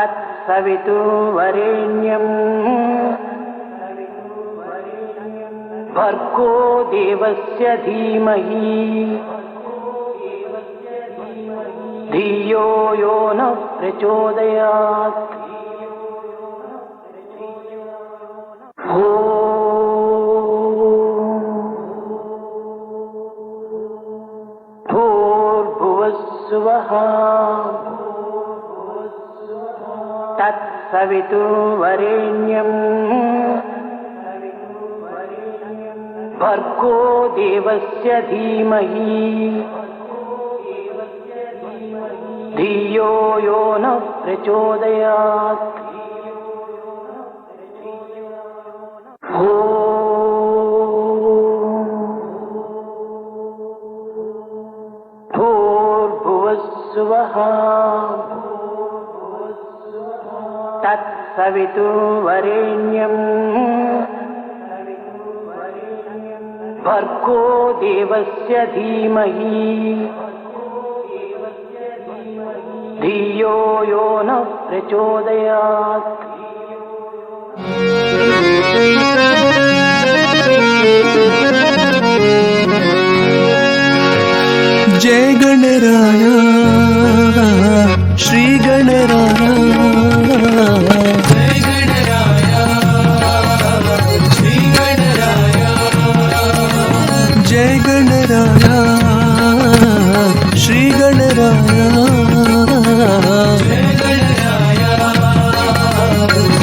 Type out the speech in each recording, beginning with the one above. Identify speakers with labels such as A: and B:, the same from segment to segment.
A: तत्सवितुर्वरेण्यं भर्गो देवस्य धीमहि धियो यो नः प्रचोदयात्। भूर्भुवस्सुवः तत्सवितुर्वरेण्यं भर्गो देवस्य धीमहि धियो यो नः प्रचोदयात्। भूर्भुवस्सुवः तत्सवितुर्वरेण्यं भर्गो देवस्य धीमहि धियो यो नः प्रचोदयात्।
B: जय गणराय श्री गणराय, जय गणराय श्री गणराय, जय गणराय श्री गणराय, जय गणराय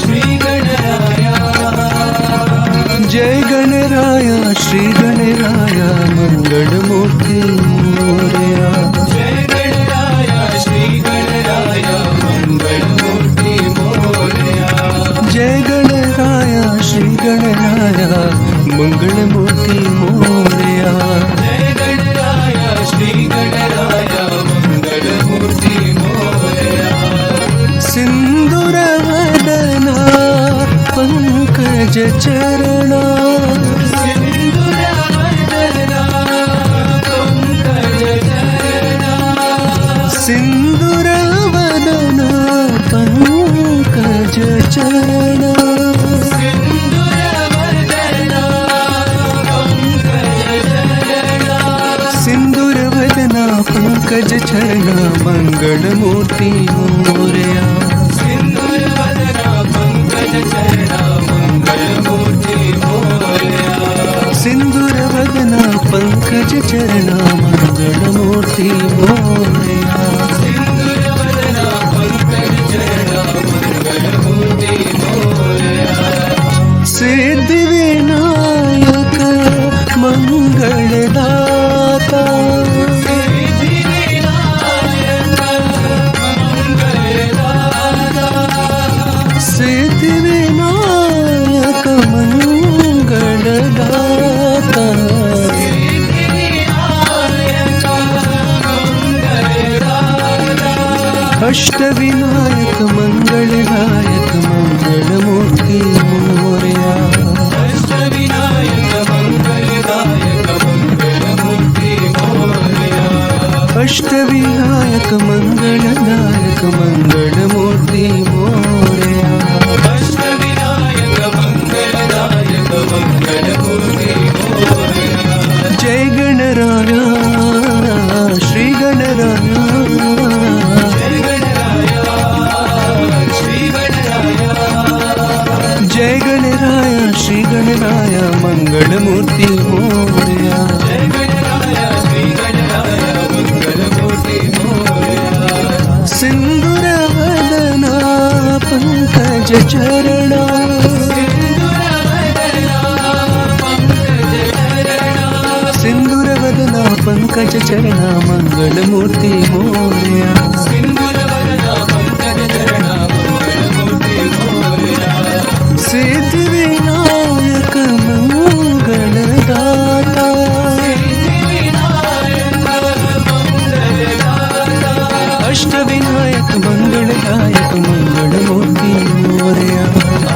B: श्री गणराय, जय गणराय श्री गणराय मंगलमूर्ति मोरया, जय गणराय श्री गणराय मंगलमूर्ति मोरया, जय गणराय श्री गणराय मंगलमूर्ति मोरया, जय गणराय श्री गणराय मंगलमूर्ति मोरया। सिंदूर वदना पंकज चरणा, सिंदूर वदना पंकज चरणा, सिंदूर वदना पंकज चरणा, सिंदूर वदना पंकज चरणा, सिंदूर वदना पंकज चरणा मंगलमूर्ति मोरया, सिंदूर वदना पंकज चरणा मंगलमूर्ति मोरया, सिंदूर वदना पंकज चरणा मंगलमूर्ति मोरया, सिंदूर वदना पंकज चरणा मंगलमूर्ति मोरया। सिद्धि विनायक मंगलदाता, सिद्धि विनायक मंगलदाता, सिद्धि विनायक मंगलदाता, सिद्धि विनायक मंगलदाता, अष्ट विनायक मंगलदायक मंगलमूर्ति मोरया, अष्ट विनायक मंगलदायक मंगलमूर्ति मोरया, अष्ट विनायक मंगलदायक मंगलमूर्ति मोरया, अष्ट विनायक मंगलदायक मंगलमूर्ति मोरया। जय गणराय श्री गणराय, जय गणराय श्री गणराय, जय गणराय श्री गणराय मंगलमूर्ति मोरया, जय गणराय श्री गणराय मंगलमूर्ति मोरया। सिंदूर वदना पंकज चरणा, सिंदूर वदना पंकज चरणा, सिंदूर वदना पंकज चरणा मंगलमूर्ति मोरया, सिंदूर वदना पंकज चरणा मंगलमूर्ति मोरया। सिद्धि विनायक मंगलदाता, सिद्धि विनायक मंगलदाता, अष्ट विनायक मंगलदायक मंगलमूर्ति मोरया,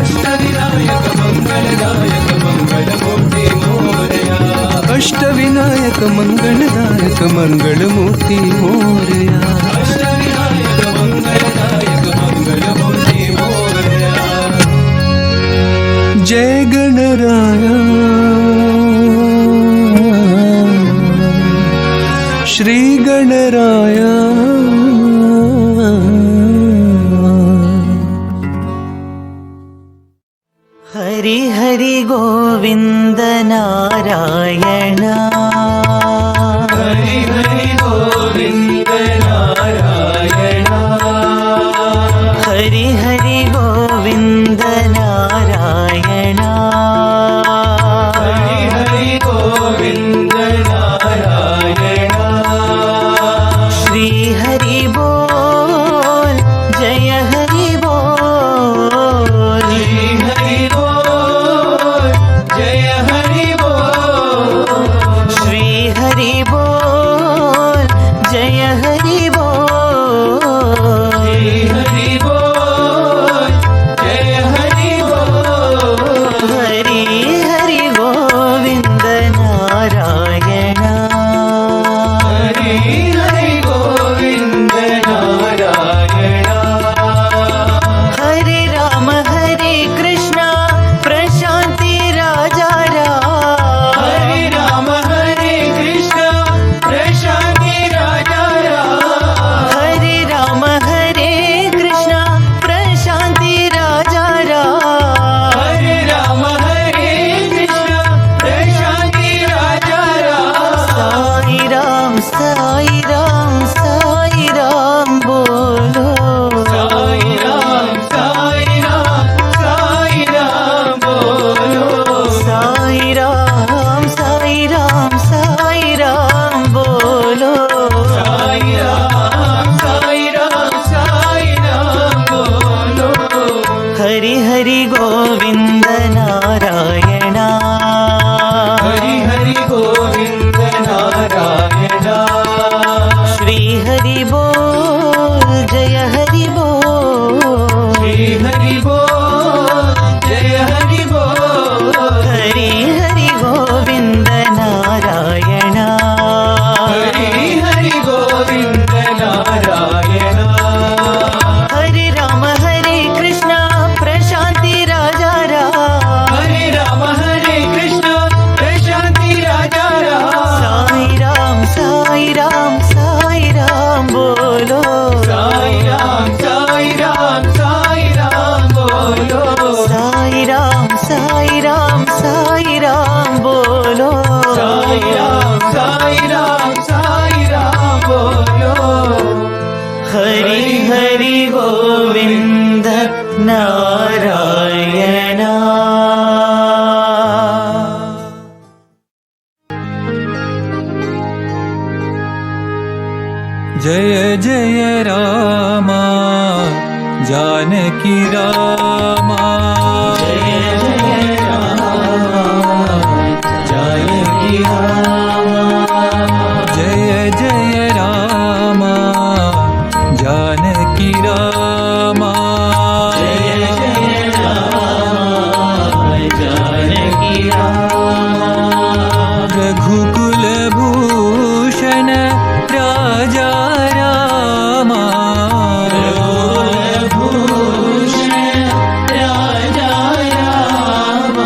B: अष्ट विनायक मंगलदायक मंगलमूर्ति मोरया, अष्ट विनायक मंगलदायक मंगलमूर्ति मोरया, अष्ट विनायक जय गणराया श्री गणराया
C: हरि हरि गोविंद नारायण
B: हरि हरि गोविंद नारायण
C: हरि हरि गोविंद नारायण
B: हरि हरि गोविंद नारायण
C: श्री हरि बोल जय हरि बोल
B: श्री हरि बोल जय हरि बोल
C: श्री हरि बोल जय हरि बोल
B: श्री हरि बोल जय हरि बोल
C: हरि हरि गोविंद नारायण
B: हरि हरि गोविंद नारायण
C: हरे राम हरे कृष्ण प्रशांति राजा राम
B: हरे राम हरे कृष्ण प्रशांति राजा राम
C: हरे राम हरे कृष्ण प्रशांति राजा राम
B: हरे राम हरे कृष्ण प्रशांति राजा राम
C: साई राम साई राम साई राम बोलो
B: साई राम साई राम साई राम बोलो
C: साई राम साई राम साई राम बोलो
B: साई राम साई राम साई राम बोलो
C: हरि हरि गोविंद नारायण
B: हरि हरि गोविंद नारायण
C: श्री हरि बोल जय हरि बोल
B: श्री हरि बोल जय हरि बोल
C: हरि हरि गोविंद नारायण
B: हरि हरि गोविंद नारायण
C: हरे राम हरे कृष्ण प्रशांति राजा राम
B: हरे राम हरे कृष्ण प्रशांति राजा राम
C: साई राम बोलो
B: साई राम साई राम साई राम बोलो
C: साई राम बोलो
B: साई राम साई राम साई राम बोलो
C: हरि हरि गोविंद नारायण
B: जय जय रामा जानकी रामा जय जय रामा जानकी रामा जय जय रामा जानकी रामा जय जय रामा जानकी रामा रघुकुल भूषण राजा रामा रघुकुल भूषण राजा रामा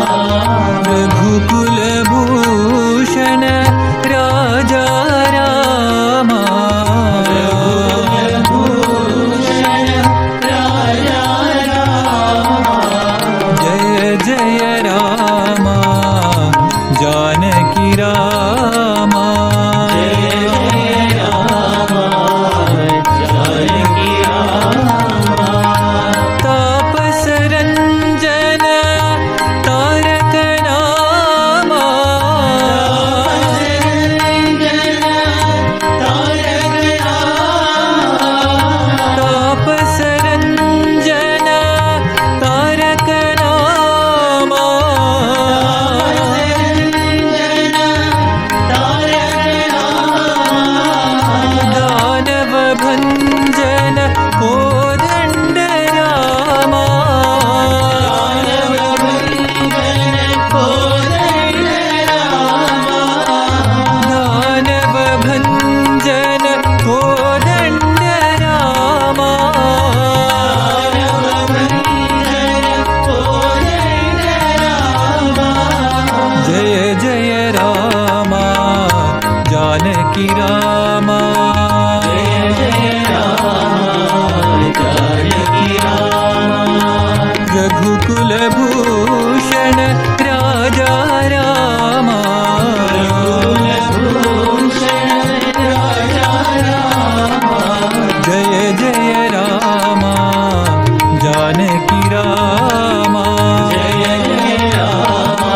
B: जानकी रामा जय जय रामा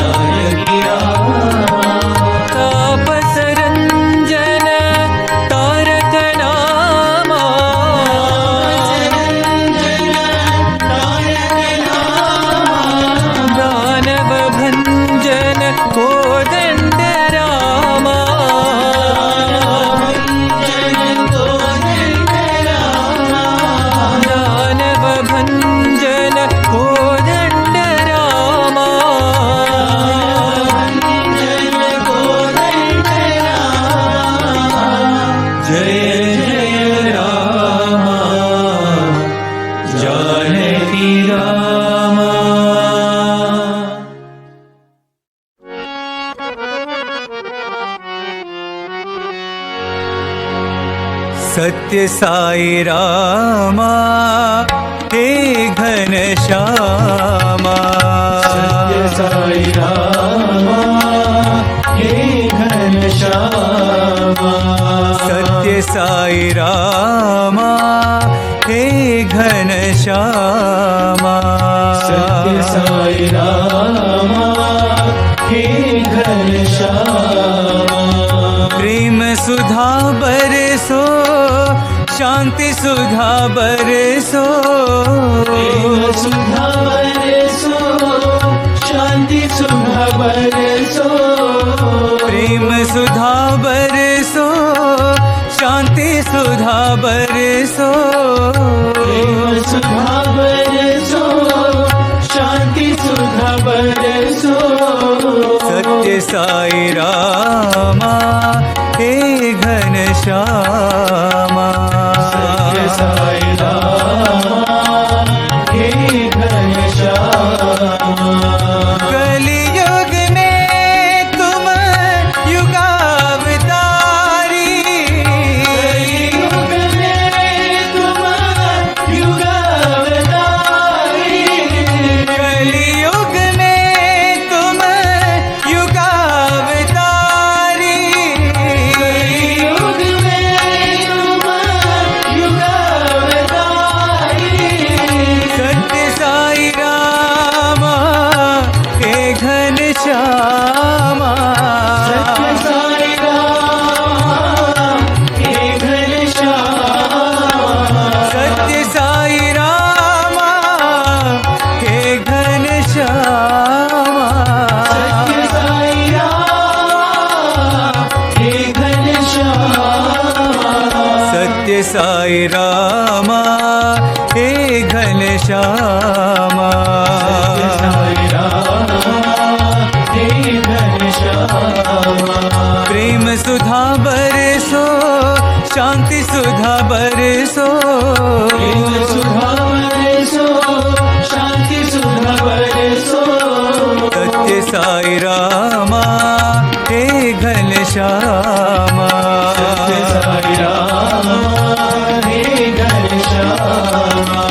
B: जानकी रामा तापस रंजन तारक नामा दानव भंजन कोदंड रामा दानव भंजन कोदंड रामा जय जय रामा जानकी रामा सत्य साई रामा हे घन श्यामा सत्य साई रामा हे घन श्यामा सत्य साई रामा हे घन श्यामा सत्य साई रामा हे घन श्यामा प्रेम सुधा बरसो शांति सुधा बरसो प्रेम सुधा बरसो शांति सुधा बरसो प्रेम सुधा बरसो शांति सुधा बरसो प्रेम सुधा बरसो शांति सुधा बरसो सत्य साई रामा हे घन श्यामा सत्य साई रामा हे घन श्यामा कलियुग में तुम युगावतारी कलियुग में तुम युगावतारी कलियुग में तुम युगावतारी कलियुग में तुम युगावतारी सत्य साई रामा हे घन श्यामा सत्य साई रामा हे घन श्यामा सत्य साई रामा हे घन श्यामा सत्य साई रामा हे घन श्यामा सत्य साई रामा हे घन श्यामा प्रेम सुधा बरसो शांति सुधा बरसो प्रेम सुधा बरसो शांति सुधा बरसो सत्य साई रामा हे घन श्यामा सत्य साई रामा हे घन श्यामा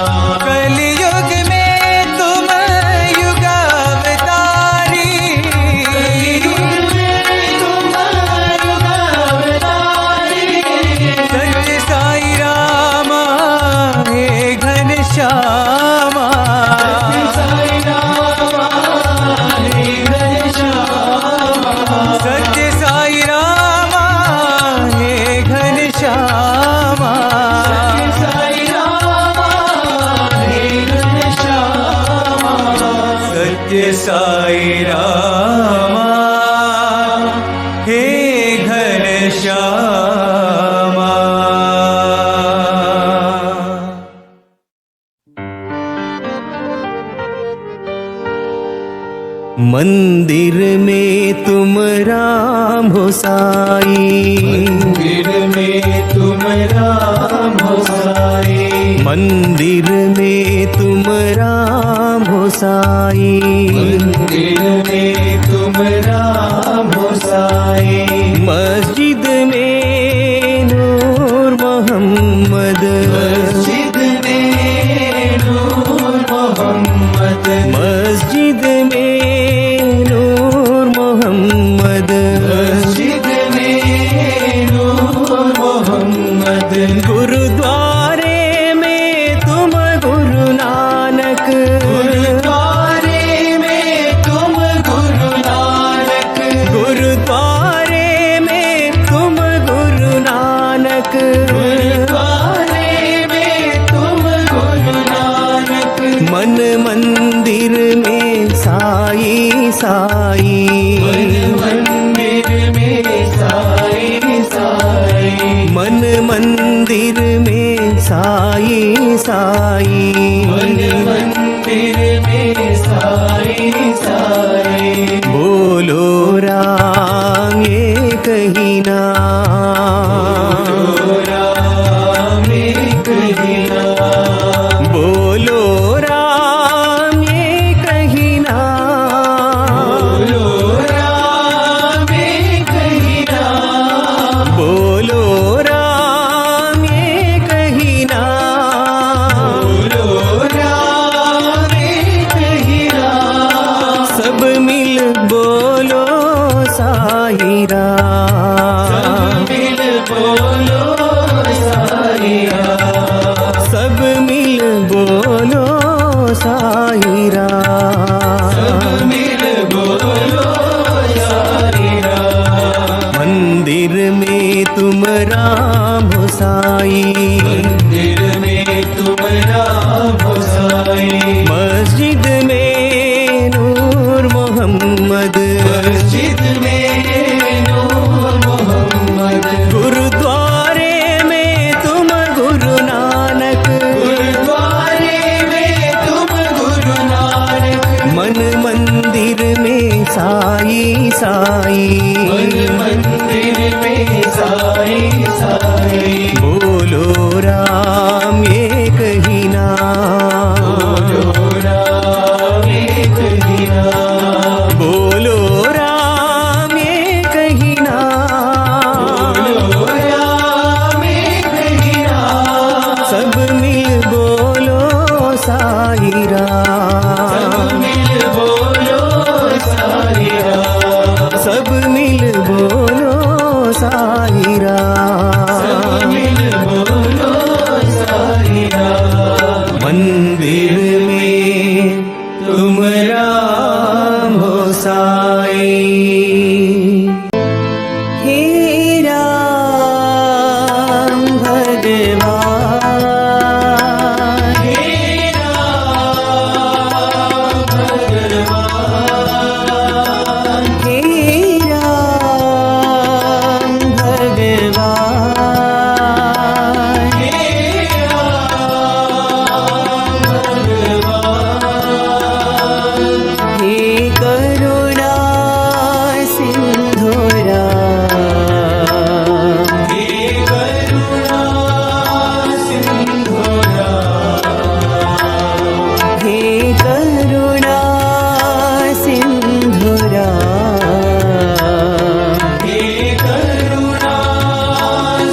B: कलियुग में तुम युगावतारी कलियुग में तुम युगावतारी सत्य साई रामा हे घन श्यामा सत्य साई रामा हे घन श्यामा सत्य साई रामा हे घन श्यामा सत्य साई रामा हे घन श्यामा सत्य साई रामा हे घन श्यामा मंदिर में तुम राम हो साई मंदिर में तुम राम हो साई मंदिर में तुम राम हो साई मंदिर में तुम राम हो साई मस्जिद में नूर मोहम्मद मस्जिद में नूर मोहम्मद मस्जिद में नूर मोहम्मद मस्जिद में नूर मोहम्मद गुरुद्वारे में तुम गुरु
C: मन मंदिर में साई साई,
B: मंदिर में साई साई,
C: मन मंदिर में साई साई,
B: मंदिर में साई साई।
C: बोलो राम एक ही नाम,
B: राम एक ही नाम,
C: बोलो राम एक ही नाम,
B: बोलो राम एक ही नाम,
C: बोलो राम एक ही नाम,
B: बोलो राम एक ही नाम।
C: सब मिल बोलो साई राम,
B: मिल बोलो साई राम,
C: सब मिल बोलो साई राम,
B: मिल बोलो साई राम।
C: मंदिर में तुम राम हो साई,
B: मंदिर में तुम राम हो साई,
C: मस्जिद में नूर मोहम्मद,
B: मस्जिद में नूर मोहम्मद,
C: गुरुद्वारे में तुम गुरु नानक,
B: गुरुद्वारे में तुम गुरु नानक,
C: मन मंदिर में साई साई,
B: मंदिर में साई साई।
C: बोलो राम एक ही नाम,
B: बोलो राम एक ही नाम,
C: बोलो राम एक ही नाम,
B: बोलो राम एक ही नाम।
C: सब मिल बोलो साई राम,
B: मिल बोलो साई राम,
C: सब मिल बोलो साई राम,
B: मिल बोलो साई राम।
C: मंदिर में तुम राम हो साई, हे राम भगवान,
B: हे राम भगवान,
C: हे राम भगवान,
B: हे राम भगवान।
C: हे करुणा सिंधु राम,
B: हे करुणा सिंधु राम,
C: हे करुणा सिंधु राम,
B: हे करुणा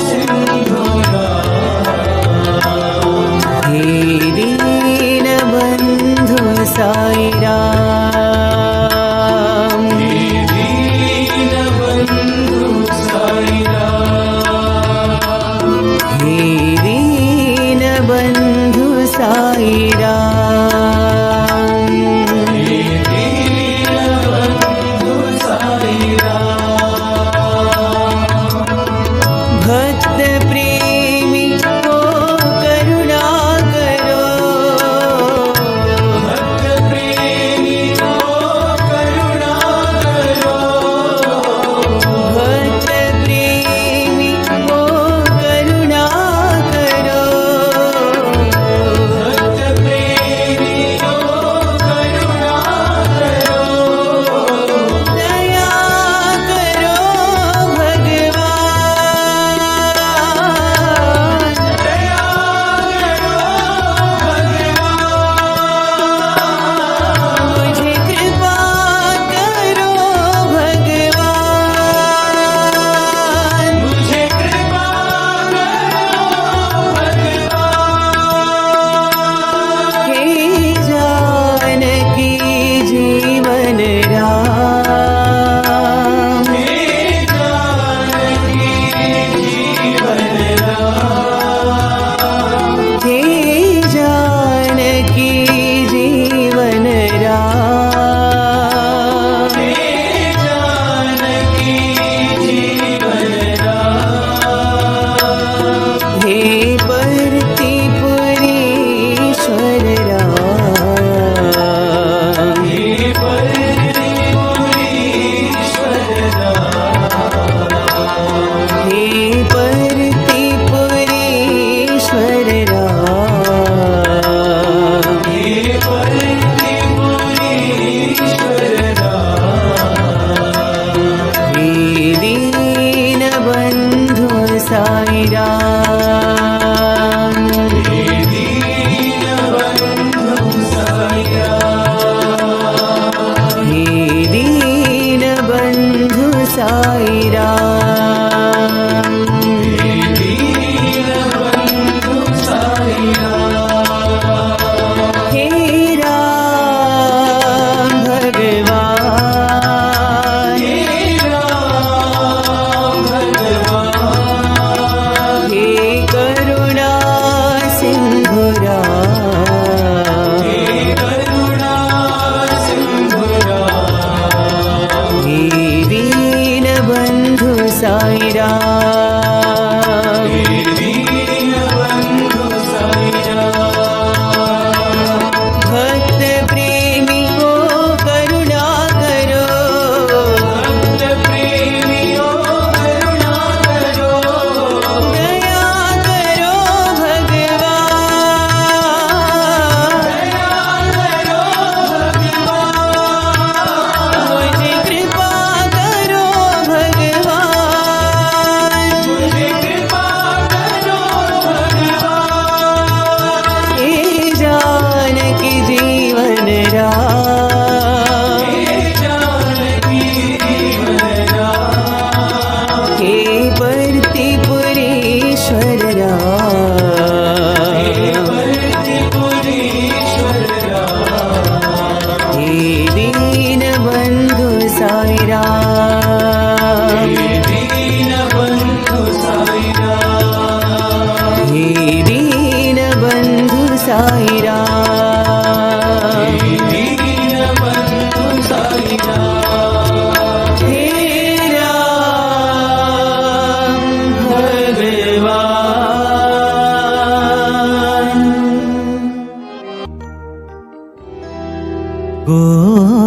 B: सिंधु राम।
C: हे दीन बंधु साई राम,
B: हे दीन बंधु साई राम,
C: हे दीन बंधु साई राम,
B: हे दीन बंधु साई राम।
C: भक्त प्रेमी को करुणा करो,
B: भक्त प्रेमी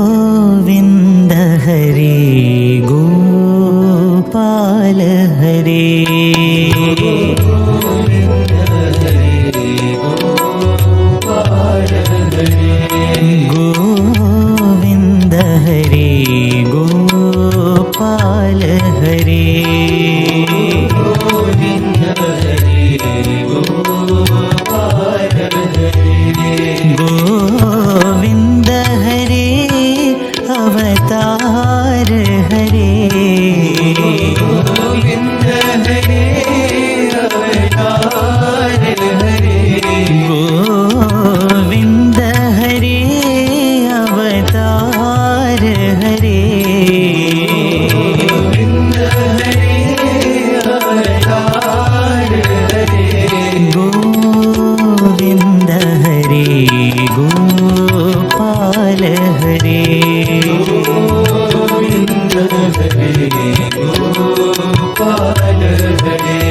C: गोविन्द हरे गोपाल हरे गोविन्द हरे गोपाल हरे गोविन्द हरे अवतार हरे गोविन्द हरे अवतार हरे गोविन्द हरे अवतार हरे गोविन्द हरे अवतार हरे गोविन्द हरे गोपाल हरे गोविन्द हरे गोपाल हरे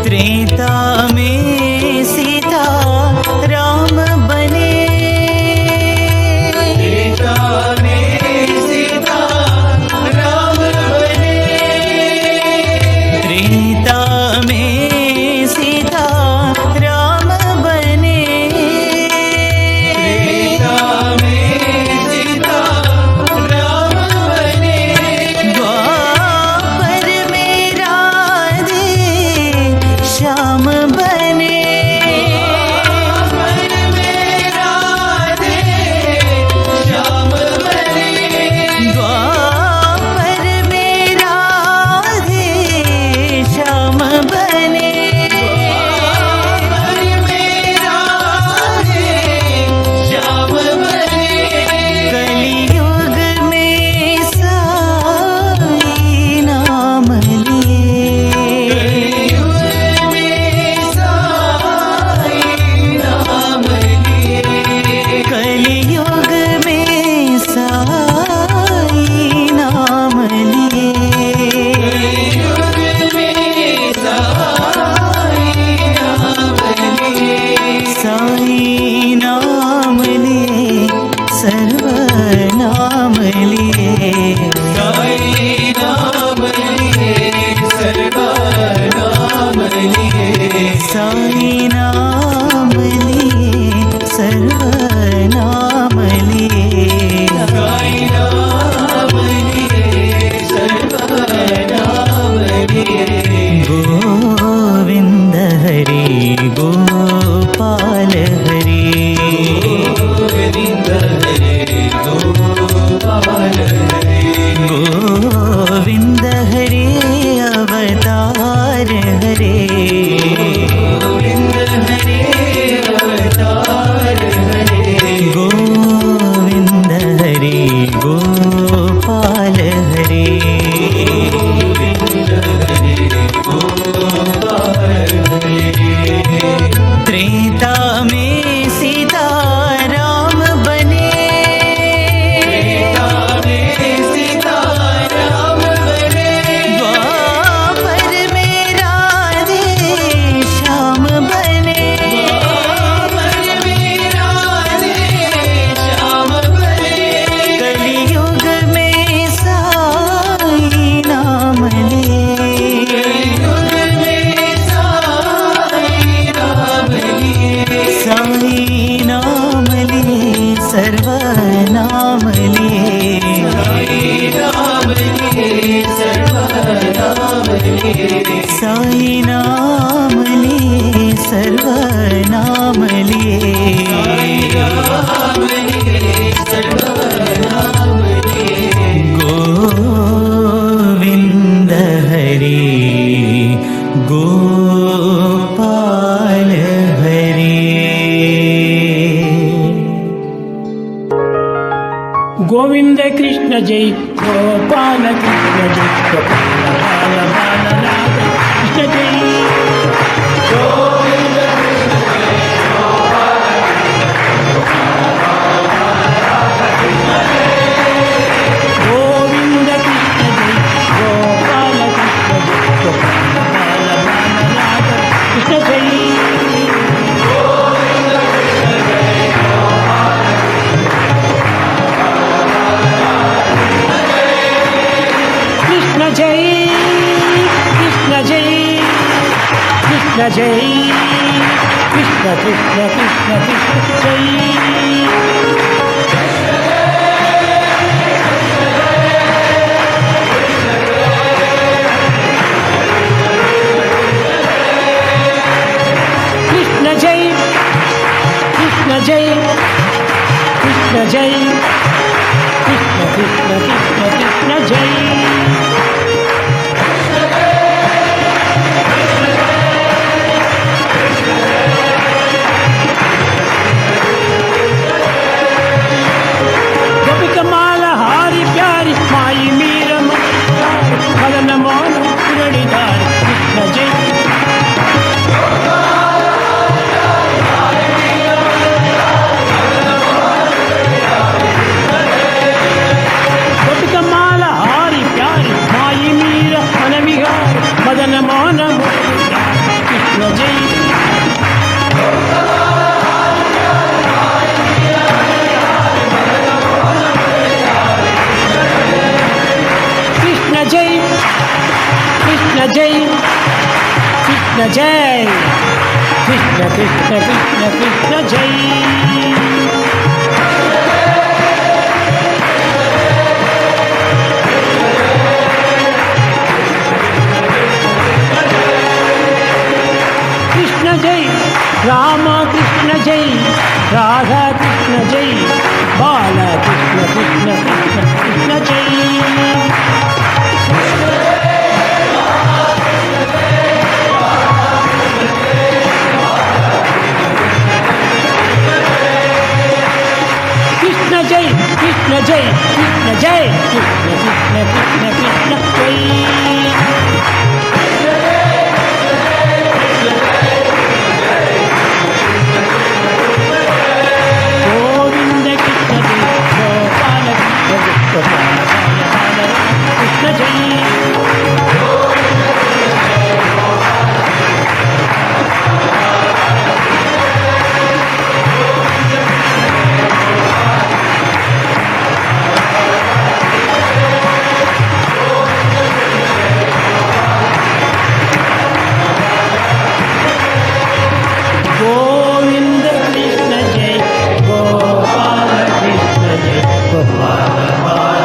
C: त्रेता में सीता राम बने त्रेता में सीता राम बने त्रेता में सीता राम बने त्रेता में सीता राम बने द्वापर में राधे श्याम बने द्वापर में राधे श्याम बने द्वापर में राधे श्याम बने द्वापर में राधे श्याम बने कलियुग में साई नाम लिए कलियुग में साई नाम लिए कलियुग में साई नाम लिए कलियुग में साई नाम लिए साई नाम लिए सर्वनाम लिए साई नाम लिए सर्वनाम लिए साई नाम लिए सर्वनाम लिए साई नाम लिए सर्वनाम लिए गोविन्द हरे गोपाल हरे गोविन्द हरे गोपाल हरे गोविन्द हरे अवतार हरे गोविन्द हरे अवतार हरे गोविन्द हरे गोपाल हरे गोविन्द हरे गोपाल हरे त्रेता में सीता राम बने त्रेता में सीता राम बने द्वापर में राधे श्याम बने द्वापर में राधे श्याम बने कलियुग में साई नाम लिए कलियुग में साई नाम लिए साई नाम लिए सर्वनाम लिए साई नाम लिए सर्वनाम लिए साई नाम लिए सर्वनाम लिए साई नाम लिए सर्वनाम लिए गोविन्द हरे गोपाल हरे
D: गोविंद कृष्ण जय गोपाल कृष्ण जय गोपाल बाल राधा कृष्ण जय गोविंद कृष्ण जय गोविंद कृष्ण जय गोपाल कृष्ण जय गोपाल बाल राधा कृष्ण जय गोविंद कृष्ण जय Gopal Jai, Krishna Krishna Krishna Krishna Jai. Krishna Jai, Krishna Jai, Krishna Jai, Krishna Krishna Krishna Krishna Jai. Gopikamala Hari Pyari Mai Meera Madana Mohan Puranidhar Krishna Jai. Gopikamala Hari Pyari Mai Meera Madana Mohan Krishna Jai. Krishna Jai, Krishna Jai, Krishna Jai, Krishna Krishna Krishna Krishna Jai. Krishna Jai, Rama Krishna Jai, Radha Krishna Jai, Bala Krishna Krishna Krishna Krishna Jai. Krishna Jai, Krishna Jai, Krishna Jai, Krishna Krishna Krishna Krishna Jai. Govinda Krishna Jai, Gopala Krishna Jai, Krishna Jai. Govinda Krishna Jai, Gopala Krishna Jai, Gopala Bala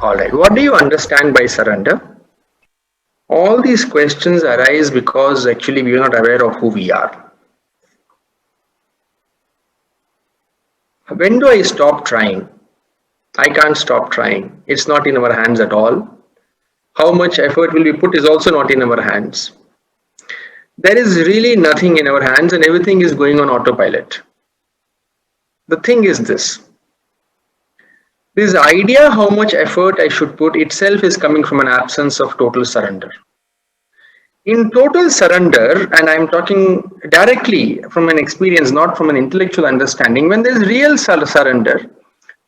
E: Alright, what do you understand by surrender? All these questions arise because actually we are not aware of who we are. When do I stop trying? I can't stop trying. It's not in our hands at all. How much effort will we put is also not in our hands. There is really nothing in our hands and everything is going on autopilot. The thing is this idea how much effort I should put itself is coming from an absence of total surrender. In total surrender, and I'm talking directly from an experience, not from an intellectual understanding, when there's real surrender,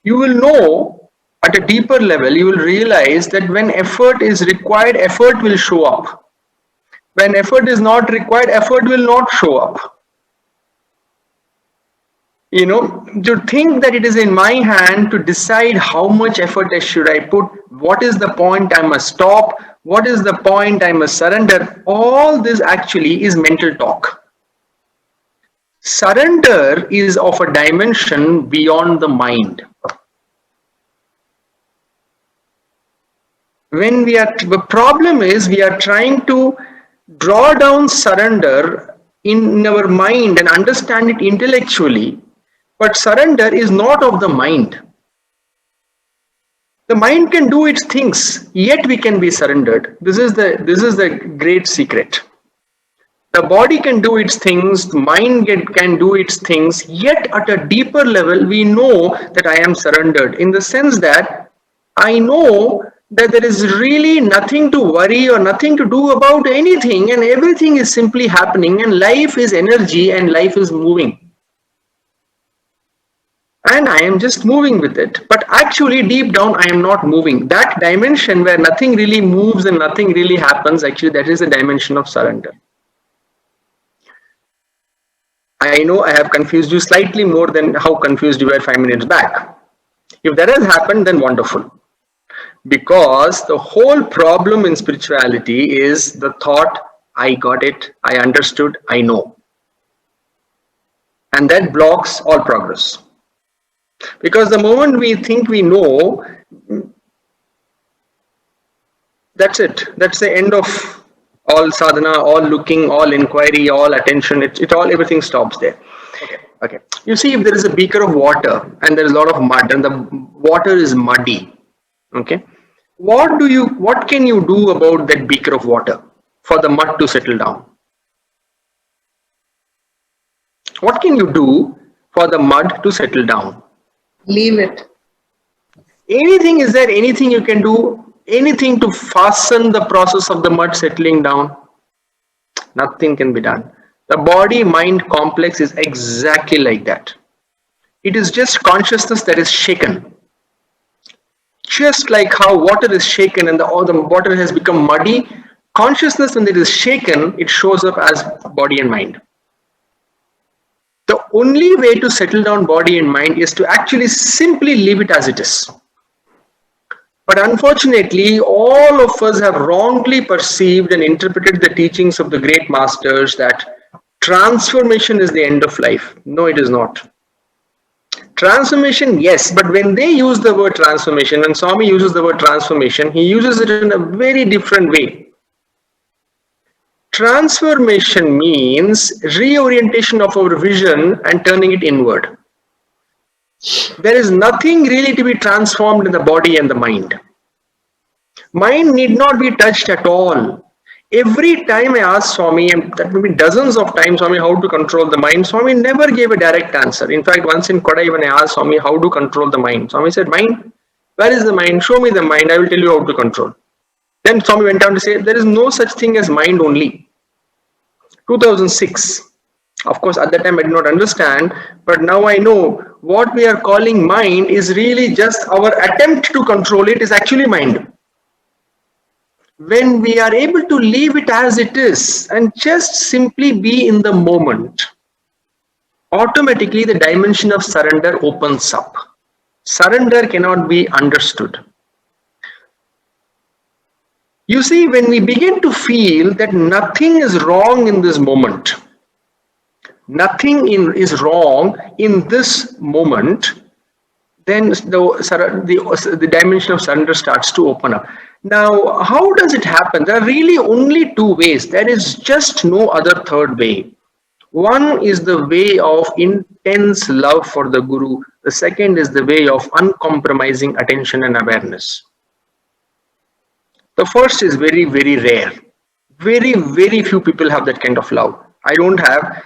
E: you will know at a deeper level, you will realize that when effort is required, effort will show up. When effort is not required, effort will not show up. You know, to think that it is in my hand to decide how much effort should I put, what is the point I must stop, what is the point I must surrender, all this actually is mental talk. Surrender is of a dimension beyond the mind. The problem is we are trying to draw down surrender in our mind and understand it intellectually, but surrender is not of the mind. The mind can do its things, yet we can be surrendered. This is the great secret. The body can do its things, the mind can do its things, yet at a deeper level we know that I am surrendered, in the sense that I know that there is really nothing to worry or nothing to do about anything, and everything is simply happening, and life is energy and life is moving. And I am just moving with it. But actually deep down I am not moving. That dimension where nothing really moves and nothing really happens, actually that is the dimension of surrender. I know I have confused you slightly more than how confused you were 5 minutes back. If that has happened, then wonderful. Because the whole problem in spirituality is the thought, I got it, I understood, I know. And that blocks all progress. Because the moment we think we know, that's it. That's the end of all sadhana, all looking, all inquiry, all attention. Everything stops there. Okay. You see, if there is a beaker of water and there is a lot of mud and the water is muddy, okay, what can you do about that beaker of water for the mud to settle down? What can you do for the mud to settle down?
F: Leave it.
E: Is there anything you can do? Anything to fasten the process of the mud settling down? Nothing can be done. The body-mind complex is exactly like that. It is just consciousness that is shaken. Just like how water is shaken and the water has become muddy, consciousness, when it is shaken, it shows up as body and mind. The only way to settle down body and mind is to actually simply leave it as it is. But unfortunately, all of us have wrongly perceived and interpreted the teachings of the great masters that transformation is the end of life. No, it is not. Transformation, yes, but when they use the word transformation, when Swami uses the word transformation, he uses it in a very different way. Transformation means reorientation of our vision and turning it inward. There is nothing really to be transformed in the body and the mind. Mind need not be touched at all. Every time I asked Swami, and that may be dozens of times, Swami, how to control the mind, Swami never gave a direct answer. In fact, once in Kodai, when I asked Swami how to control the mind, Swami said, mind? Where is the mind? Show me the mind, I will tell you how to control. Then Swami went on to say, there is no such thing as mind only. 2006. Of course, at that time I did not understand, but now I know what we are calling mind is really just our attempt to control it is actually mind. When we are able to leave it as it is and just simply be in the moment, automatically the dimension of surrender opens up. Surrender cannot be understood. You see, when we begin to feel that nothing is wrong in this moment, nothing is wrong in this moment, then the dimension of surrender starts to open up. Now, how does it happen? There are really only two ways. There is just no other third way. One is the way of intense love for the Guru. The second is the way of uncompromising attention and awareness. The first is very, very rare. Very, very few people have that kind of love. I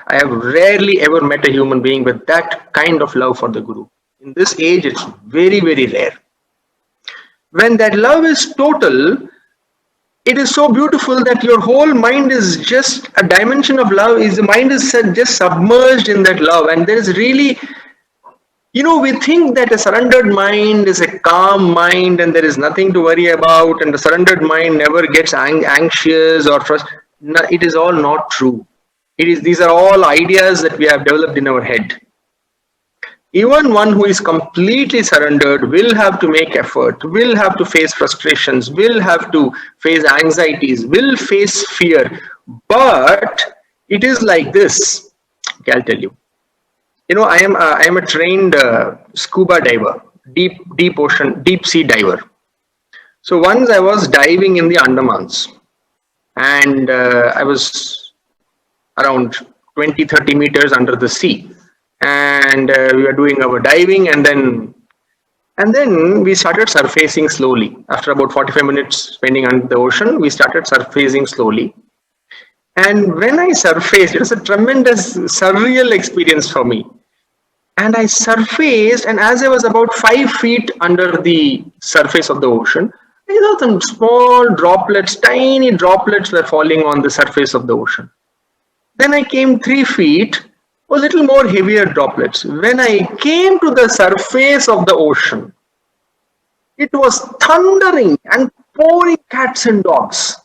E: have rarely ever met a human being with that kind of love for the Guru. In this age, it's very, very rare. When that love is total, it is so beautiful that your whole mind is just a dimension of love. The mind is just submerged in that love. And there is really, we think that a surrendered mind is a calm mind and there is nothing to worry about, and the surrendered mind never gets anxious or frustrated. No, it is all not true. These are all ideas that we have developed in our head. Even one who is completely surrendered will have to make effort, will have to face frustrations, will have to face anxieties, will face fear. But it is like this. Okay, I'll tell you. I am a trained scuba diver, deep ocean, deep sea diver. So once I was diving in the Andamans, and I was around 20-30 meters under the sea. And we were doing our diving, and then we started surfacing slowly. After about 45 minutes spending under the ocean, we started surfacing slowly. And when I surfaced, it was a tremendous surreal experience for me. And I surfaced, and as I was about 5 feet under the surface of the ocean, I saw some small droplets, tiny droplets were falling on the surface of the ocean. Then I came 3 feet, a little more heavier droplets. When I came to the surface of the ocean, it was thundering and pouring cats and dogs.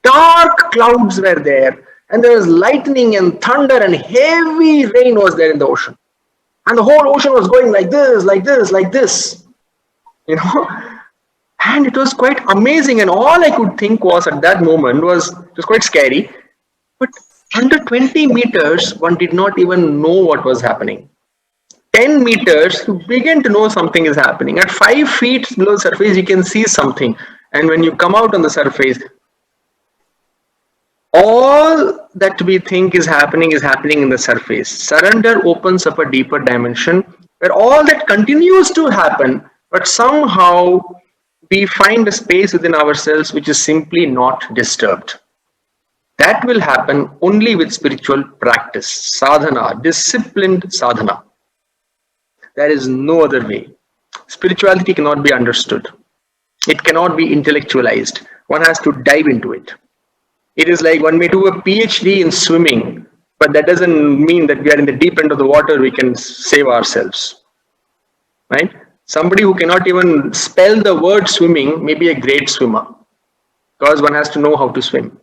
E: Dark clouds were there, and there was lightning and thunder, and heavy rain was there in the ocean. And the whole ocean was going like this, like this, like this. you know. And it was quite amazing, and all I could think was at that moment was, it was quite scary, but under 20 meters one did not even know what was happening. 10 meters you begin to know something is happening. At 5 feet below the surface you can see something, and when you come out on the surface, all that we think is happening in the surface. Surrender opens up a deeper dimension where all that continues to happen, but somehow we find a space within ourselves which is simply not disturbed. That will happen only with spiritual practice, sadhana, disciplined sadhana. There is no other way. Spirituality cannot be understood. It cannot be intellectualized. One has to dive into it. It is like one may do a PhD in swimming, but that doesn't mean that we are in the deep end of the water, we can save ourselves. Right? Somebody who cannot even spell the word swimming may be a great swimmer, because one has to know how to swim.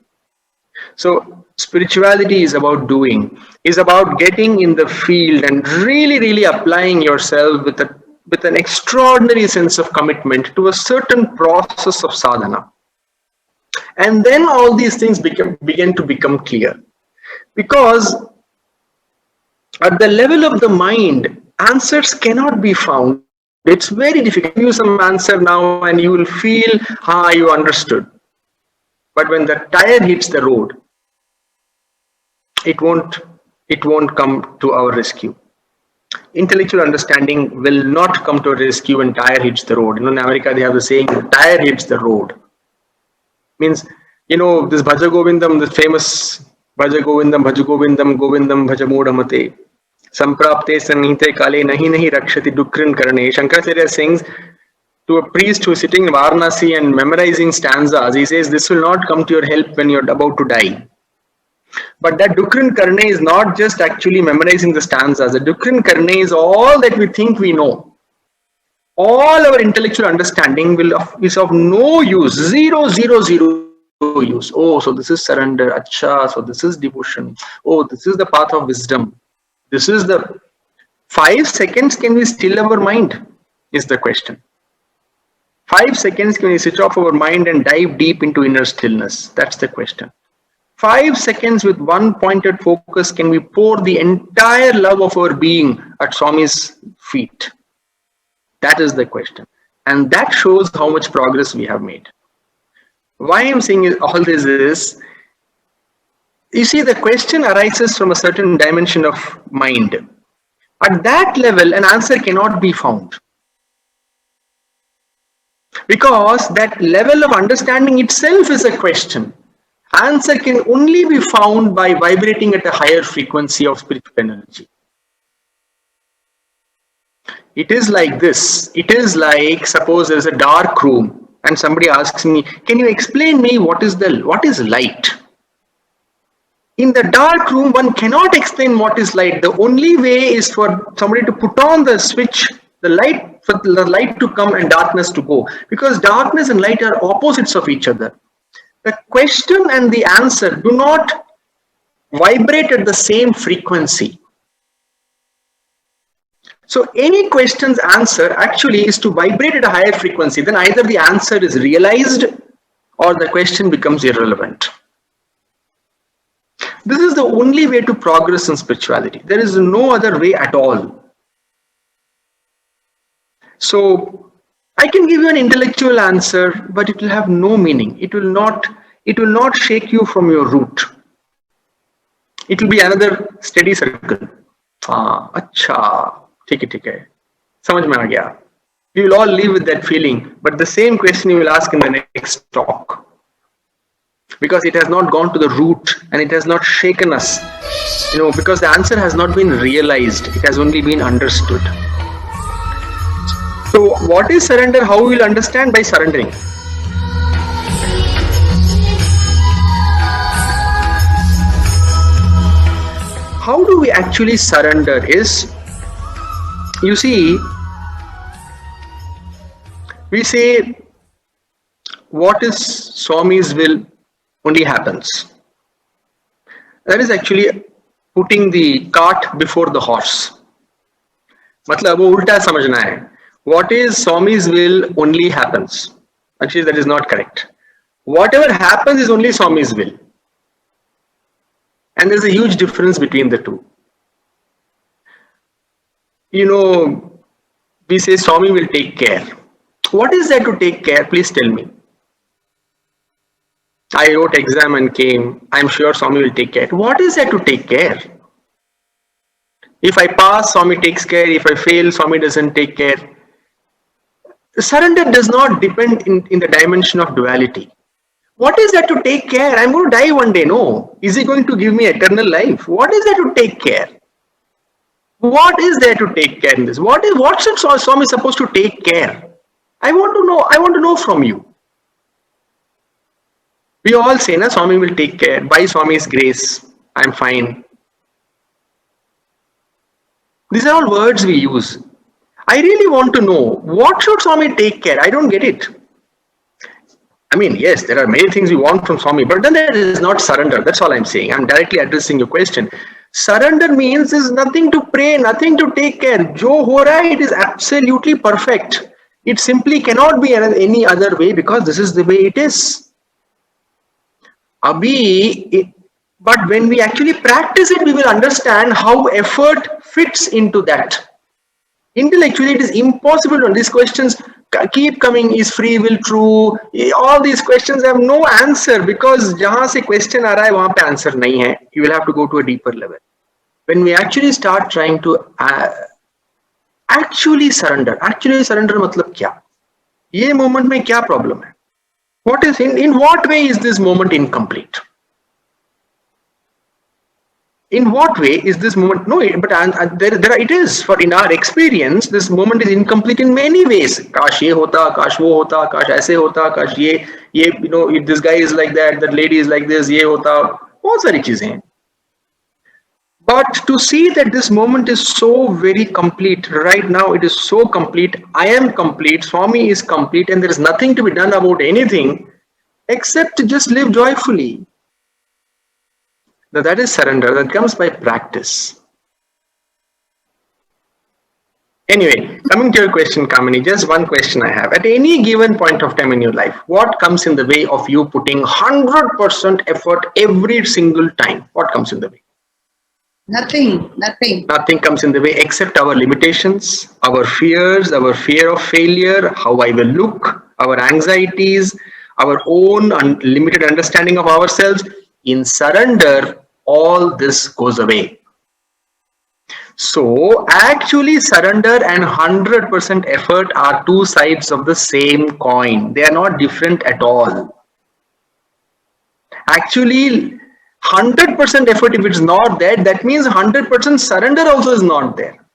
E: So spirituality is about doing, is about getting in the field and really applying yourself with an extraordinary sense of commitment to a certain process of sadhana. And then all these things begin to become clear. Because at the level of the mind, answers cannot be found. It's very difficult. Give you some answer now and you will feel, you understood. But when the tire hits the road, it won't come to our rescue. Intellectual understanding will not come to a rescue when tire hits the road. In America, they have the saying, the tire hits the road. Means, this Bhaja Govindam, the famous Bhaja Govindam, Govindam, Bhaja Mudamate. Samprapte sanhite kale nahi rakshati dukrin karane. Shankaracharya sings to a priest who is sitting in Varanasi and memorizing stanzas. He says, this will not come to your help when you're about to die. But that dukrin karane is not just actually memorizing the stanzas. The dukrin karane is all that we think we know. All our intellectual understanding is of no use. Zero use. Oh, so this is surrender. Acha, so this is devotion. Oh, this is the path of wisdom. This is the 5 seconds. Can we still our mind? Is the question. 5 seconds can we switch off our mind and dive deep into inner stillness? That's the question. 5 seconds with one pointed focus can we pour the entire love of our being at Swami's feet? That is the question. And that shows how much progress we have made. Why I'm saying all this is, you see, the question arises from a certain dimension of mind. At that level, an answer cannot be found. Because that level of understanding itself is a question. Answer can only be found by vibrating at a higher frequency of spiritual energy. It is like this. It is like, suppose there is a dark room and somebody asks me, can you explain me what is light? In the dark room, one cannot explain what is light. The only way is for somebody to put on the switch, the light, for the light to come and darkness to go. Because darkness and light are opposites of each other. The question and the answer do not vibrate at the same frequency. So any question's answer actually is to vibrate at a higher frequency. Then either the answer is realized or the question becomes irrelevant. This is the only way to progress in spirituality. There is no other way at all. So I can give you an intellectual answer, but it will have no meaning. It will not shake you from your root. It will be another steady circle. Acha, ठीक है, समझ में आ गया. We will all live with that feeling, but the same question you will ask in the next talk. Because it has not gone to the root and it has not shaken us. Because the answer has not been realized. It has only been understood. So what is surrender? How we will understand? By surrendering. How do we actually surrender is, you see, we say what is Swami's will only happens. That is actually putting the cart before the horse. मतलब वो उल्टा समझना है. what is Swami's will only happens. Actually, that is not correct. Whatever happens is only Swami's will. And there's a huge difference between the two. You know, we say Swami will take care. What is there to take care? Please tell me. I wrote exam and came. I'm sure Swami will take care. What is there to take care? If I pass, Swami takes care. If I fail, Swami doesn't take care. Surrender does not depend in the dimension of duality. What is there to take care? I'm going to die one day. No. Is he going to give me eternal life? What is there to take care? What is there to take care in this? What should Swami supposed to take care? I want to know. I want to know from you. We all say, na, Swami will take care. By Swami's grace, I'm fine. These are all words we use. I really want to know, what should Swami take care? I don't get it. I mean, yes, there are many things we want from Swami, but then that is not surrender. That's all I'm saying. I'm directly addressing your question. Surrender means there's nothing to pray, nothing to take care. Jo ho raha hai, it is absolutely perfect. It simply cannot be any other way because this is the way it is. But when we actually practice it, we will understand how effort fits into that. Intellectually, it is impossible to. These questions keep coming. Is free will true? All these questions have no answer because jahan se question aa raha hai, wahan pe answer nahi hai. You will have to go to a deeper level. When we actually start trying to actually surrender matlab kya? Ye moment mein kya problem hai? What is in what way is this moment incomplete? In what way is this moment? No, but there it is. For in our experience, this moment is incomplete in many ways. Kash ye hota, kash wo hota, kash aise hota, kash ye you know, if this guy is like that lady is like this, ye hota, bahut sari cheezein hain. But to see that this moment is so very complete, right now it is so complete, I am complete, Swami is complete, and there is nothing to be done about anything except to just live joyfully. Now that is surrender, that comes by practice. Anyway, coming to your question, Kamini, just one question I have. At any given point of time in your life, what comes in the way of you putting 100% effort every single time? What comes in the way?
F: Nothing.
E: Nothing comes in the way except our limitations, our fears, our fear of failure, how I will look, our anxieties, our own limited understanding of ourselves. In surrender, all this goes away. So actually surrender and 100% effort are two sides of the same coin. They are not different at all. Actually, 100% effort, if it's not there, that means 100% surrender also is not there.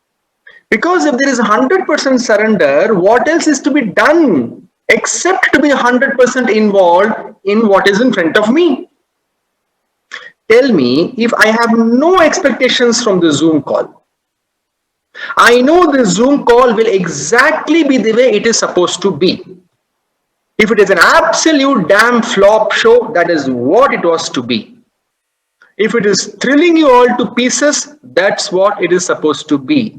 E: Because if there is 100% surrender, what else is to be done except to be 100% involved in what is in front of me? Tell me, if I have no expectations from the Zoom call, I know the Zoom call will exactly be the way it is supposed to be. If it is an absolute damn flop show, that is what it was to be. If it is thrilling you all to pieces, that's what it is supposed to be.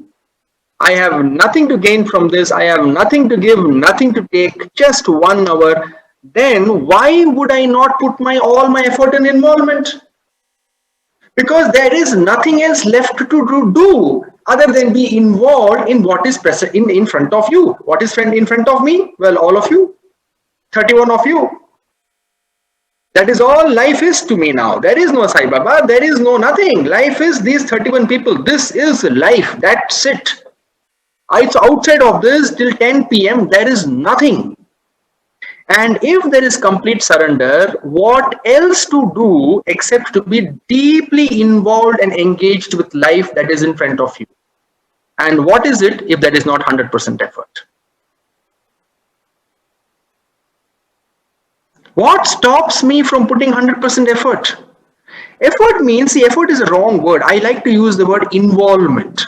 E: I have nothing to gain from this. I have nothing to give, nothing to take, just 1 hour. Then why would I not put all my effort and involvement? Because there is nothing else left to do other than be involved in what is present in front of you. What is in front of me? Well, all of you, 31 of you. That is all life is to me now. There is no Sai Baba. There is no nothing. Life is these 31 people. This is life. That's it. It's outside of this till 10 p.m. There is nothing. And if there is complete surrender, what else to do except to be deeply involved and engaged with life that is in front of you? And what is it if that is not 100% effort? What stops me from putting 100% effort? Effort means, see, effort is a wrong word. I like to use the word involvement.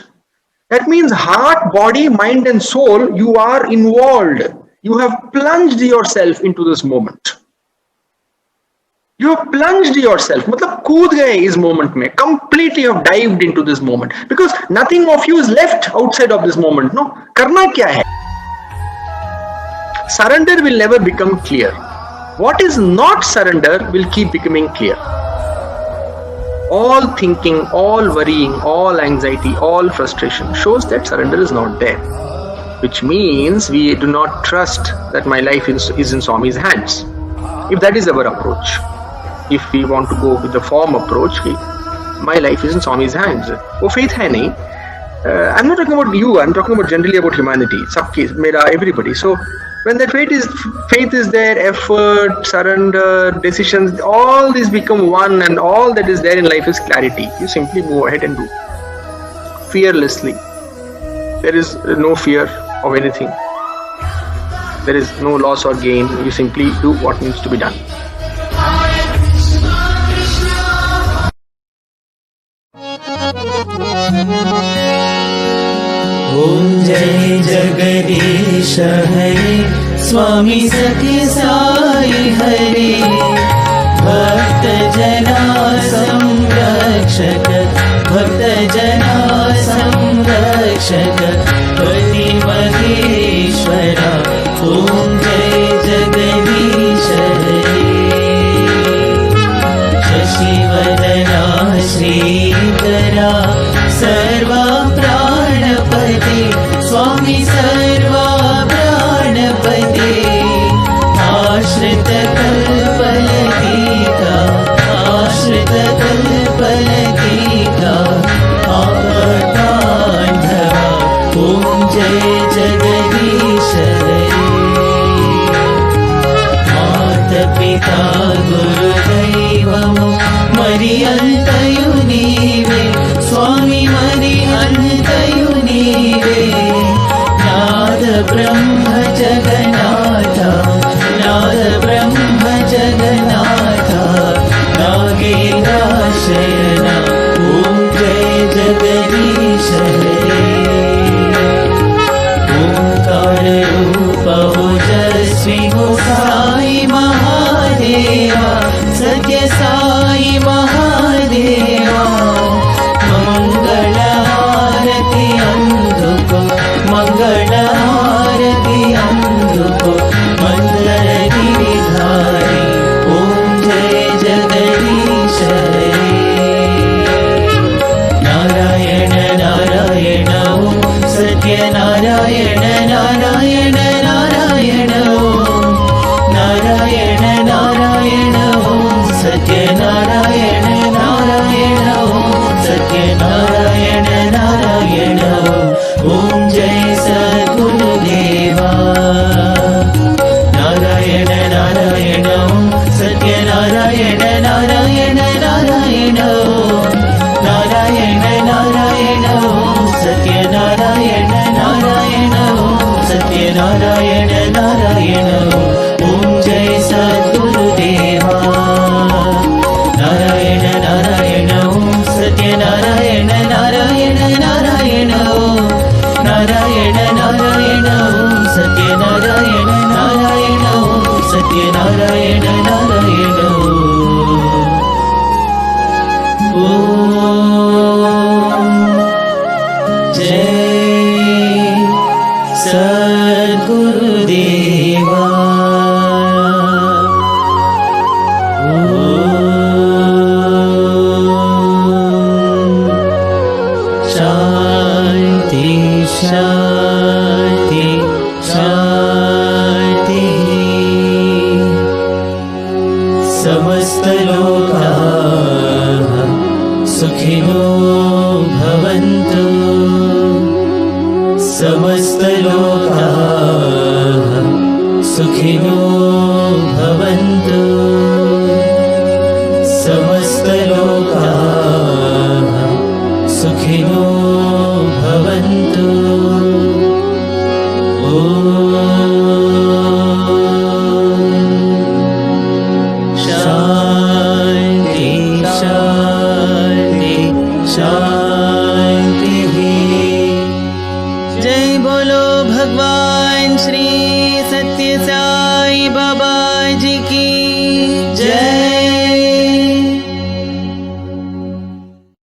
E: That means heart, body, mind and soul, you are involved. You have plunged yourself into this moment. You have plunged yourself. Matlab kood gaye is moment mein. Completely you have dived into this moment. Because nothing of you is left outside of this moment. No? Karna kya hai? surrender will never become clear. What is not surrender will keep becoming clear. All thinking, all worrying, all anxiety, all frustration shows that surrender is not there. Which means we do not trust that my life is in Swami's hands. If that is our approach, if we want to go with the form approach, my life is in Swami's hands. वो faith है नहीं. I'm not talking about you. I'm talking about generally about humanity. सबकी, मेरा, everybody. So when that faith is there, effort, surrender, decisions, all these become one, and all that is there in life is clarity. You simply move ahead and do fearlessly. There is no fear of anything. There is no loss or gain. You simply do what needs to be done.
B: ओम जय जगदीश हरे स्वामी सत्य साई हरे भक्त जना संरक्षक भक्त जना संरक्षक पति महेश्वरा ओम जय जगदीश हरे शशिवदना श्रीकरा सर्वा प्राणपते स्वामी सर्वा प्राणपते आश्रित कल्पलतिका आश्रित कल्पलतिका आपदान्धवा ओम जय जगदीश हरे मातपिता गुरुदैवमु मरि अंतयु नीवे स्वामी मरि अंतयु नीवे नाद ब्रह्म जगन्नाथ नाद ब्रह्म जगन्नाथ नागेन्द्राशयना ओम जय जगदीश हरे ओंकार रूप ओजस्वी हो साई महादेवा सत्य साई महादेवा मंगल आरती अंधुको मंगल आरती अंधुको मंगल गिरिधारी ओम जय जगदीश हरे नारायण नारायण ओम सत्य नारायण नारायण नारायण ओम नारायण नारायण ओम सत्य नारायण नारायण ओम सत्य नारायण नारायण ओम जय सद्गुरुदेवा नारायण नारायण ओम सत्य नारायण नारायण नारायण ओम नारायण नारायण ओम सत्य नारायण नारायण ओम सत्य नारायण नारायण ओम जय सद्गुरुदेवा नारायण नारायण ओम सत्य नारायण नारायण नारायण ओम नारायण नारायण ओम सत्य नारायण नारायण ओम सत्य नारायण नारायण ओम जय सद्गुरुदेवा शांति शांति शांति समस्त लोकाः सुखिनो भवन्तु समस्त लोकाः सुखिनो भवन्तु